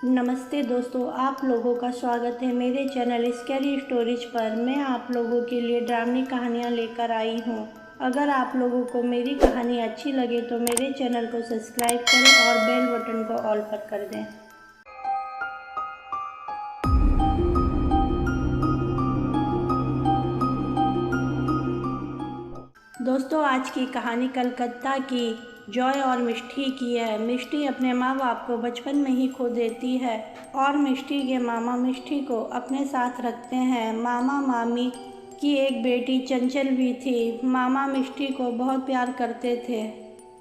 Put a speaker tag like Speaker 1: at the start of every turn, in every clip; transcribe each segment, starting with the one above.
Speaker 1: नमस्ते दोस्तों, आप लोगों का स्वागत है मेरे चैनल स्कैरी स्टोरीज पर। मैं आप लोगों के लिए ड्रामनी कहानियाँ लेकर आई हूँ। अगर आप लोगों को मेरी कहानी अच्छी लगे तो मेरे चैनल को सब्सक्राइब करें और बेल बटन को ऑल पर कर दें। दोस्तों, आज की कहानी कलकत्ता की जॉय और मिष्टी की है। मिष्टी अपने माँ बाप को बचपन में ही खो देती है और मिष्टी के मामा मिष्टी को अपने साथ रखते हैं। मामा मामी की एक बेटी चंचल भी थी। मामा मिष्टी को बहुत प्यार करते थे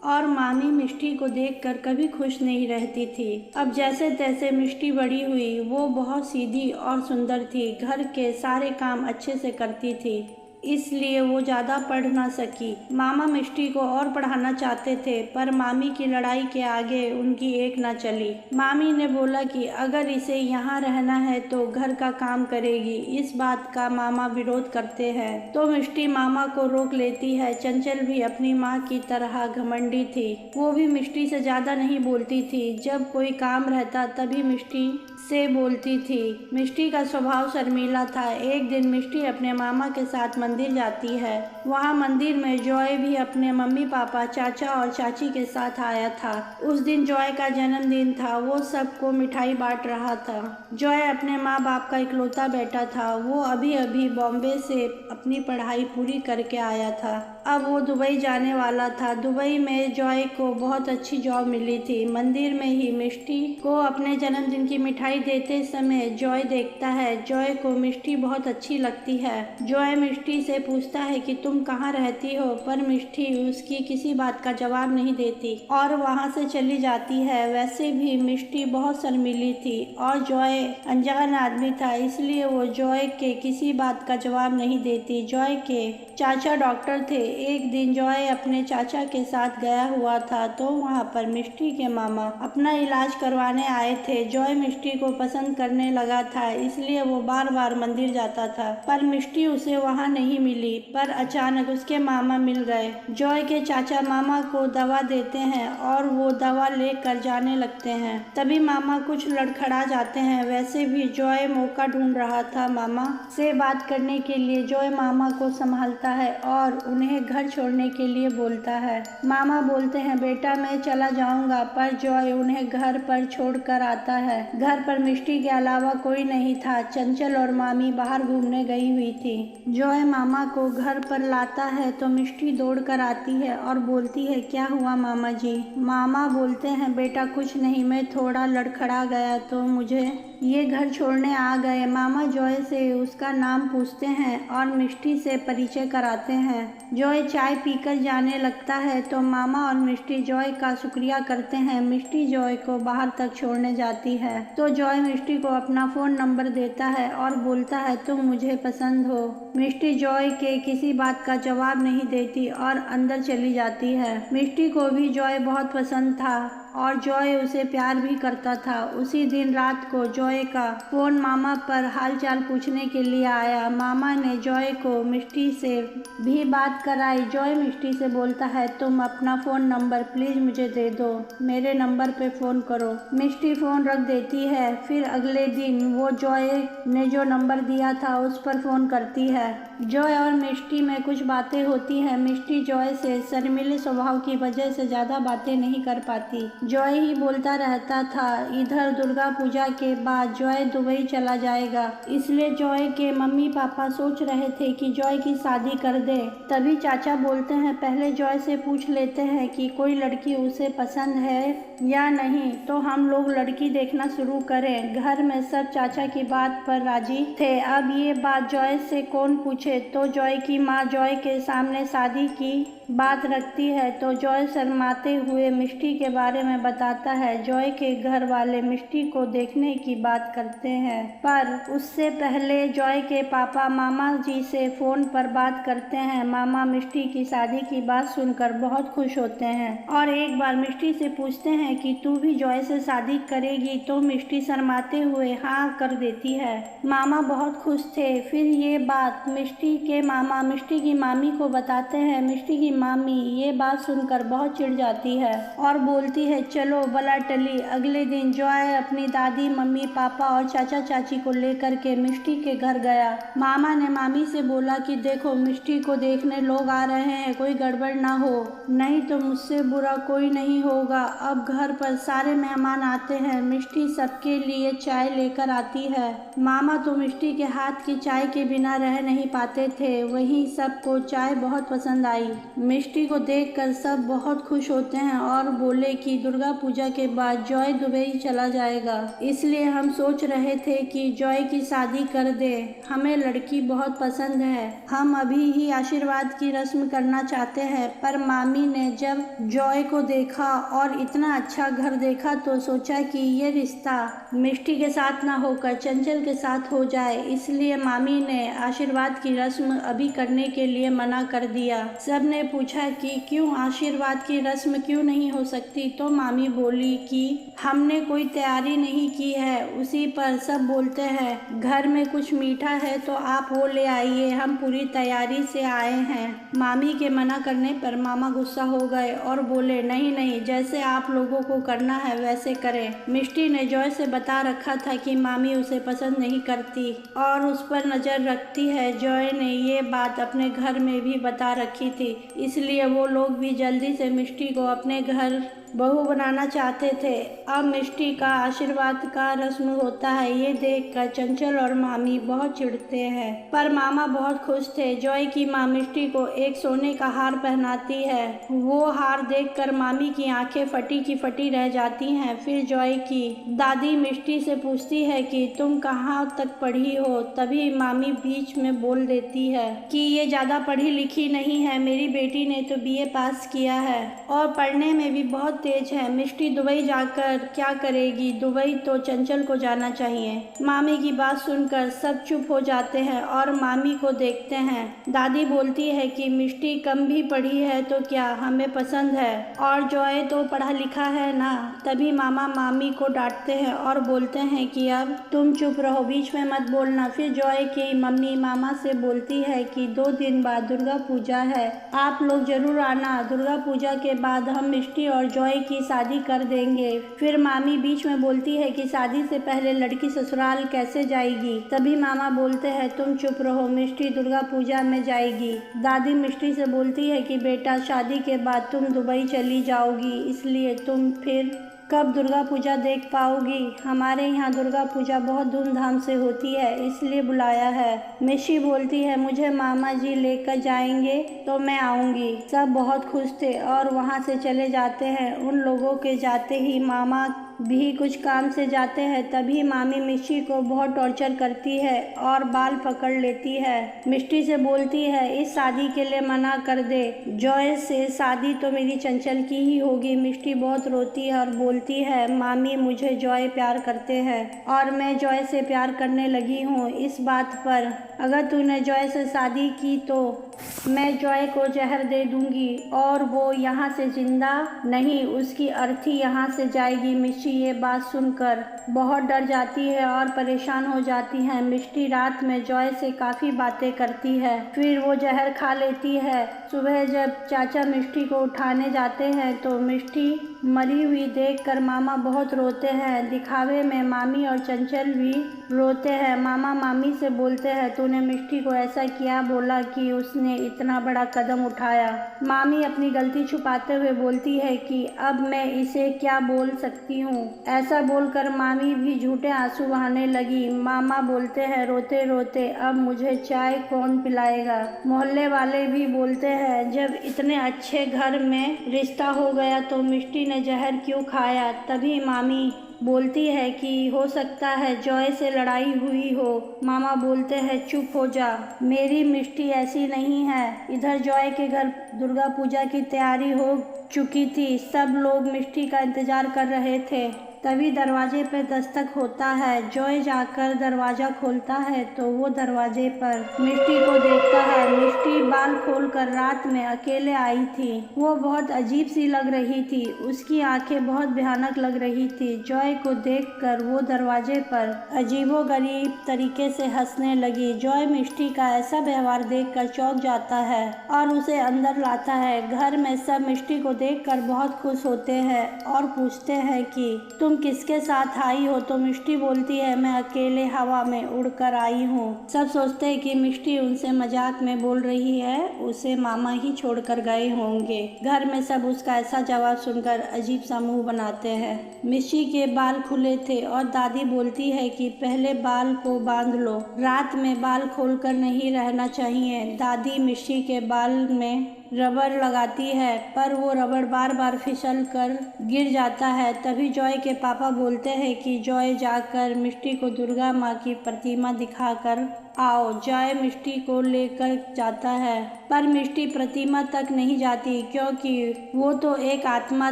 Speaker 1: और मामी मिष्टी को देखकर कभी खुश नहीं रहती थी। अब जैसे तैसे मिष्टी बड़ी हुई। वो बहुत सीधी और सुंदर थी, घर के सारे काम अच्छे से करती थी, इसलिए वो ज़्यादा पढ़ ना सकी। मामा मिष्टी को और पढ़ाना चाहते थे, पर मामी की लड़ाई के आगे उनकी एक ना चली। मामी ने बोला कि अगर इसे यहाँ रहना है तो घर का काम करेगी। इस बात का मामा विरोध करते हैं तो मिष्टी मामा को रोक लेती है। चंचल भी अपनी माँ की तरह घमंडी थी। वो भी मिष्टी से ज़्यादा नहीं बोलती थी। जब कोई काम रहता तभी मिष्टी से बोलती थी। मिष्टी का स्वभाव शर्मीला था। एक दिन मिष्टी अपने मामा के साथ मंदिर जाती है। वहाँ मंदिर में जॉय भी अपने मम्मी पापा, चाचा और चाची के साथ आया था। उस दिन जॉय का जन्मदिन था। वो सबको मिठाई बांट रहा था। जॉय अपने माँ बाप का इकलौता बेटा था। वो अभी अभी बॉम्बे से अपनी पढ़ाई पूरी करके आया था। अब वो दुबई जाने वाला था। दुबई में जॉय को बहुत अच्छी जॉब मिली थी। मंदिर में ही मिष्टी को अपने जन्मदिन की मिठाई देते समय जॉय देखता है। जॉय को मिष्टी बहुत अच्छी लगती है। जॉय मिष्टी से पूछता है कि तुम कहाँ रहती हो, पर मिष्टी उसकी किसी बात का जवाब नहीं देती और वहाँ से चली जाती है। वैसे भी मिष्टी बहुत शर्मीली थी और जॉय अनजान आदमी था, इसलिए वो जॉय के किसी बात का जवाब नहीं देती। जॉय के चाचा डॉक्टर थे। एक दिन जॉय अपने चाचा के साथ गया हुआ था तो वहाँ पर मिष्टी के मामा अपना इलाज करवाने आए थे। जॉय मिष्टी को पसंद करने लगा था, इसलिए वो बार बार मंदिर जाता था, पर मिष्टी उसे वहाँ नहीं मिली। पर अचानक उसके मामा मिल गए। जॉय के चाचा मामा को दवा देते हैं और वो दवा लेकर जाने लगते हैं। तभी मामा कुछ लड़खड़ा जाते हैं। वैसे भी जॉय मौका ढूंढ रहा था मामा से बात करने के लिए। जॉय मामा को संभालता है और उन्हें घर छोड़ने के लिए बोलता है। मामा बोलते हैं, बेटा मैं चला जाऊंगा, पर जॉय उन्हें घर पर छोड़कर आता है। घर पर मिष्टी के अलावा कोई नहीं था। चंचल और मामी बाहर घूमने गई हुई थी। जॉय मामा को घर पर लाता है तो मिष्टी दौड़ कर आती है और बोलती है, क्या हुआ मामा जी? मामा बोलते हैं, बेटा कुछ नहीं, मैं थोड़ा लड़खड़ा गया तो मुझे ये घर छोड़ने आ गए। मामा जॉय से उसका नाम पूछते हैं और मिष्टी से परिचय कराते हैं। जॉय चाय पीकर जाने लगता है तो मामा और मिष्टी जॉय का शुक्रिया करते हैं। मिष्टी जॉय को बाहर तक छोड़ने जाती है तो जॉय मिष्टी को अपना फ़ोन नंबर देता है और बोलता है, तुम मुझे पसंद हो। मिष्टी जॉय के किसी बात का जवाब नहीं देती और अंदर चली जाती है। मिष्टी को भी जॉय बहुत पसंद था और जॉय उसे प्यार भी करता था। उसी दिन रात को जॉय का फ़ोन मामा पर हालचाल पूछने के लिए आया। मामा ने जॉय को मिष्टी से भी बात कराई। जॉय मिष्टी से बोलता है, तुम अपना फ़ोन नंबर प्लीज़ मुझे दे दो, मेरे नंबर पे फ़ोन करो। मिष्टी फ़ोन रख देती है। फिर अगले दिन वो जॉय ने जो नंबर दिया था उस पर फ़ोन करती है। जॉय और मिष्टी में कुछ बातें होती हैं। मिष्टी जॉय से शर्मीले स्वभाव की वजह से ज़्यादा बातें नहीं कर पाती। जॉय ही बोलता रहता था। इधर दुर्गा पूजा के बाद जॉय दुबई चला जाएगा, इसलिए जॉय के मम्मी पापा सोच रहे थे कि जॉय की शादी कर दे। तभी चाचा बोलते हैं, पहले जॉय से पूछ लेते हैं कि कोई लड़की उसे पसंद है या नहीं, तो हम लोग लड़की देखना शुरू करें। घर में सब चाचा की बात पर राजी थे। अब ये बात जॉय से कौन पूछे, तो जॉय की माँ जॉय के सामने शादी की बात रखती है तो जॉय शर्माते हुए मिष्टी के बारे में बताता है। जॉय के घर वाले मिष्टी को देखने की बात करते हैं, पर उससे पहले जॉय के पापा मामा जी से फ़ोन पर बात करते हैं। मामा मिष्टी की शादी की बात सुनकर बहुत खुश होते हैं और एक बार मिष्टी से पूछते हैं कि तू भी जॉय से शादी करेगी, तो मिष्टी शर्माते हुए हाँ कर देती है। मामा बहुत खुश थे। फिर ये बात मिष्टी के मामा मिष्टी की मामी को बताते हैं। मिष्टी की मामी ये बात सुनकर बहुत चिढ़ जाती है और बोलती है, चलो बला टली। अगले दिन जॉय अपनी दादी, मम्मी, पापा और चाचा चाची को लेकर के मिष्टी के घर गया। मामा ने मामी से बोला कि देखो, मिष्टी को देखने लोग आ रहे हैं, कोई गड़बड़ ना हो, नहीं तो मुझसे बुरा कोई नहीं होगा। अब घर पर सारे मेहमान आते हैं, मिष्टी सबके लिए चाय लेकर आती है। मामा तो मिष्टी के हाथ की चाय के बिना रह नहीं पाते थे, वहीं सबको चाय बहुत पसंद आई। मिष्टी को देखकर सब बहुत खुश होते हैं और बोले कि दुर्गा पूजा के बाद जॉय दुबई चला जाएगा, इसलिए हम सोच रहे थे कि जॉय की शादी कर दे। हमें लड़की बहुत पसंद है, हम अभी ही आशीर्वाद की रस्म करना चाहते हैं। पर मामी ने जब जॉय को देखा और इतना अच्छा घर देखा तो सोचा कि ये रिश्ता मिष्टी के साथ ना होकर चंचल के साथ हो जाए, इसलिए मामी ने आशीर्वाद की रस्म अभी करने के लिए मना कर दिया। सब ने पूछा कि क्यों आशीर्वाद की रस्म क्यों नहीं हो सकती, तो मामी बोली कि हमने कोई तैयारी नहीं की है। उसी पर सब बोलते हैं, घर में कुछ मीठा है तो आप वो ले आइए, हम पूरी तैयारी से आए हैं। मामी के मना करने पर मामा गुस्सा हो गए और बोले, नहीं नहीं, जैसे आप लोगों को करना है वैसे करें। मिष्टी ने जॉय से बता रखा था कि मामी उसे पसंद नहीं करती और उस पर नज़र रखती है। जॉय ने ये बात अपने घर में भी बता रखी थी, इसलिए वो लोग भी जल्दी से मिष्टी को अपने घर बहू बनाना चाहते थे। अब मिष्टी का आशीर्वाद का रस्म होता है, ये देखकर चंचल और मामी बहुत चिढ़ते हैं, पर मामा बहुत खुश थे। जॉय की माँ मिष्टी को एक सोने का हार पहनाती है। वो हार देखकर मामी की आंखें फटी की फटी रह जाती हैं। फिर जॉय की दादी मिष्टी से पूछती है कि तुम कहाँ तक पढ़ी हो, तभी मामी बीच में बोल देती है कि ये ज़्यादा पढ़ी लिखी नहीं है, मेरी बेटी ने तो बीए पास किया है और पढ़ने में भी बहुत तेज है। मिष्टी दुबई जाकर क्या करेगी, दुबई तो चंचल को जाना चाहिए। मामी की बात सुनकर सब चुप हो जाते हैं और मामी को देखते हैं। दादी बोलती है कि मिष्टी कम भी पढ़ी है तो क्या, हमें पसंद है और जॉय तो पढ़ा लिखा है ना। तभी मामा मामी को डांटते हैं और बोलते हैं कि अब तुम चुप रहो, बीच में मत बोलना। फिर जॉय की मम्मी मामा से बोलती है कि 2 दिन बाद दुर्गा पूजा है, आप लोग जरूर आना। दुर्गा पूजा के बाद हम मिष्टी और जॉय की शादी कर देंगे। फिर मामी बीच में बोलती है कि शादी से पहले लड़की ससुराल कैसे जाएगी। तभी मामा बोलते हैं, तुम चुप रहो, मिष्टी दुर्गा पूजा में जाएगी। दादी मिष्टी से बोलती है कि बेटा, शादी के बाद तुम दुबई चली जाओगी, इसलिए तुम फिर कब दुर्गा पूजा देख पाओगी। हमारे यहाँ दुर्गा पूजा बहुत धूमधाम से होती है, इसलिए बुलाया है। मिशी बोलती है, मुझे मामा जी लेकर जाएंगे तो मैं आऊँगी। सब बहुत खुश थे और वहाँ से चले जाते हैं। उन लोगों के जाते ही मामा भी कुछ काम से जाते हैं। तभी मामी मिष्टी को बहुत टॉर्चर करती है और बाल पकड़ लेती है। मिष्टी से बोलती है, इस शादी के लिए मना कर दे, जॉय से शादी तो मेरी चंचल की ही होगी। मिष्टी बहुत रोती है और बोलती है, मामी मुझे जॉय प्यार करते हैं और मैं जॉय से प्यार करने लगी हूँ। इस बात पर अगर तूने जॉय से शादी की तो मैं जॉय को जहर दे दूंगी और वो यहाँ से जिंदा नहीं, उसकी अर्थी यहाँ से जाएगी। मिष्टी ये बात सुनकर बहुत डर जाती है और परेशान हो जाती है। मिष्टी रात में जॉय से काफ़ी बातें करती है, फिर वो जहर खा लेती है। सुबह जब चाचा मिष्टी को उठाने जाते हैं तो मिष्टी मरी हुई देखकर मामा बहुत रोते हैं। दिखावे में मामी और चंचल भी रोते हैं। मामा मामी से बोलते हैं, तूने मिष्टी को ऐसा किया, बोला कि उसने इतना बड़ा कदम उठाया। मामी अपनी गलती छुपाते हुए बोलती है कि अब मैं इसे क्या बोल सकती हूँ। ऐसा बोलकर मामी भी झूठे आंसू बहाने लगी। मामा बोलते हैं रोते रोते, अब मुझे चाय कौन पिलाएगा। मोहल्ले वाले भी बोलते हैं, जब इतने अच्छे घर में रिश्ता हो गया तो मिष्टी ने जहर क्यों खाया। तभी मामी बोलती है कि हो सकता है जॉय से लड़ाई हुई हो। मामा बोलते हैं, चुप हो जा, मेरी मिष्टी ऐसी नहीं है। इधर जॉय के घर दुर्गा पूजा की तैयारी हो चुकी थी, सब लोग मिष्टी का इंतजार कर रहे थे। तभी दरवाजे पर दस्तक होता है। जॉय जाकर दरवाज़ा खोलता है तो वो दरवाजे पर मिष्टी को देखता है। मिष्टी मिष्टी बाल खोलकर रात में अकेले आई थी। वो बहुत अजीब सी लग रही थी। उसकी आंखें बहुत भयानक लग रही थी। जॉय को देखकर वो दरवाजे पर अजीबोगरीब तरीके से हंसने लगी। जॉय मिष्टी का ऐसा व्यवहार देखकर चौंक जाता है और उसे अंदर लाता है। घर में सब मिष्टी को देखकर बहुत खुश होते हैं और पूछते हैं कि तुम किसके साथ आई हो। तो मिष्टी बोलती है, मैं अकेले हवा में उड़कर आई हूँ। सब सोचते हैं कि मिष्टी उनसे मजाक में बोल रही है, उसे मामा ही छोड़कर गए होंगे। घर में सब उसका ऐसा जवाब सुनकर अजीब सा मुंह बनाते हैं। मिष्टी के बाल खुले थे और दादी बोलती है कि पहले बाल को बांध लो, रात में बाल खोलकर नहीं रहना चाहिए। दादी मिष्टी के बाल में रबड़ लगाती है पर वो रबड़ बार बार फिसल कर गिर जाता है। तभी जॉय के पापा बोलते हैं कि जॉय जाकर मिष्टी को दुर्गा माँ की प्रतिमा दिखाकर आओ। जॉय मिष्टी को लेकर जाता है पर मिष्टी प्रतिमा तक नहीं जाती क्योंकि वो तो एक आत्मा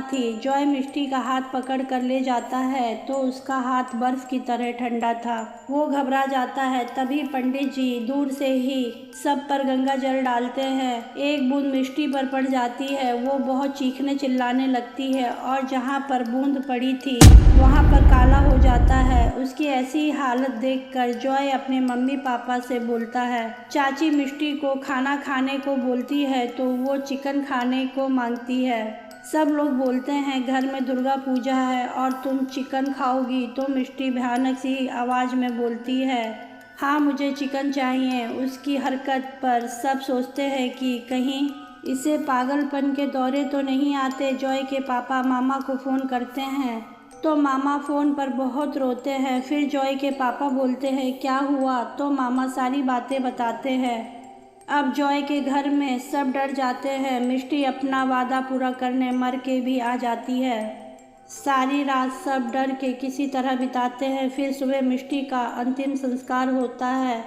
Speaker 1: थी। जॉय मिष्टी का हाथ पकड़ कर ले जाता है तो उसका हाथ बर्फ की तरह ठंडा था। वो घबरा जाता है। तभी पंडित जी दूर से ही सब पर गंगा जल डालते हैं। एक बूंद मिष्टी पर पड़ जाती है। वो बहुत चीखने चिल्लाने लगती है और जहाँ पर बूंद पड़ी थी वहाँ पर काला हो जाता है। उसकी ऐसी हालत देखकर जॉय अपने मम्मी पापा से बोलता है। चाची मिष्टी को खाना खाने को बोलती है तो वो चिकन खाने को मांगती है। सब लोग बोलते हैं घर में दुर्गा पूजा है और तुम चिकन खाओगी। तो मिष्टी भयानक सी आवाज़ में बोलती है, हाँ मुझे चिकन चाहिए। उसकी हरकत पर सब सोचते हैं कि कहीं इसे पागलपन के दौरे तो नहीं आते। जॉय के पापा मामा को फ़ोन करते हैं तो मामा फ़ोन पर बहुत रोते हैं। फिर जॉय के पापा बोलते हैं क्या हुआ, तो मामा सारी बातें बताते हैं। अब जॉय के घर में सब डर जाते हैं। मिष्टी अपना वादा पूरा करने मर के भी आ जाती है। सारी रात सब डर के किसी तरह बिताते हैं। फिर सुबह मिष्टी का अंतिम संस्कार होता है।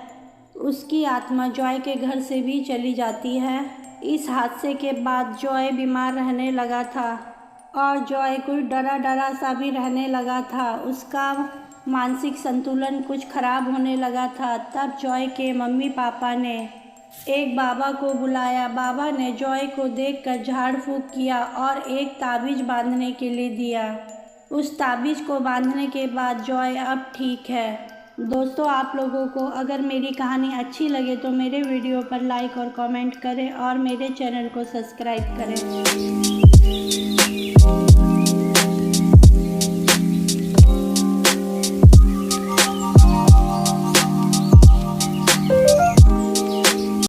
Speaker 1: उसकी आत्मा जॉय के घर से भी चली जाती है। इस हादसे के बाद जॉय बीमार रहने लगा था और जॉय कुछ डरा डरा सा भी रहने लगा था। उसका मानसिक संतुलन कुछ खराब होने लगा था। तब जॉय के मम्मी पापा ने एक बाबा को बुलाया। बाबा ने जॉय को देखकर झाड़ फूंक किया और एक ताबीज़ बांधने के लिए दिया। उस ताबीज़ को बांधने के बाद जॉय अब ठीक है। दोस्तों, आप लोगों को अगर मेरी कहानी अच्छी लगे तो मेरे वीडियो पर लाइक और कमेंट करें और मेरे चैनल को सब्सक्राइब करें।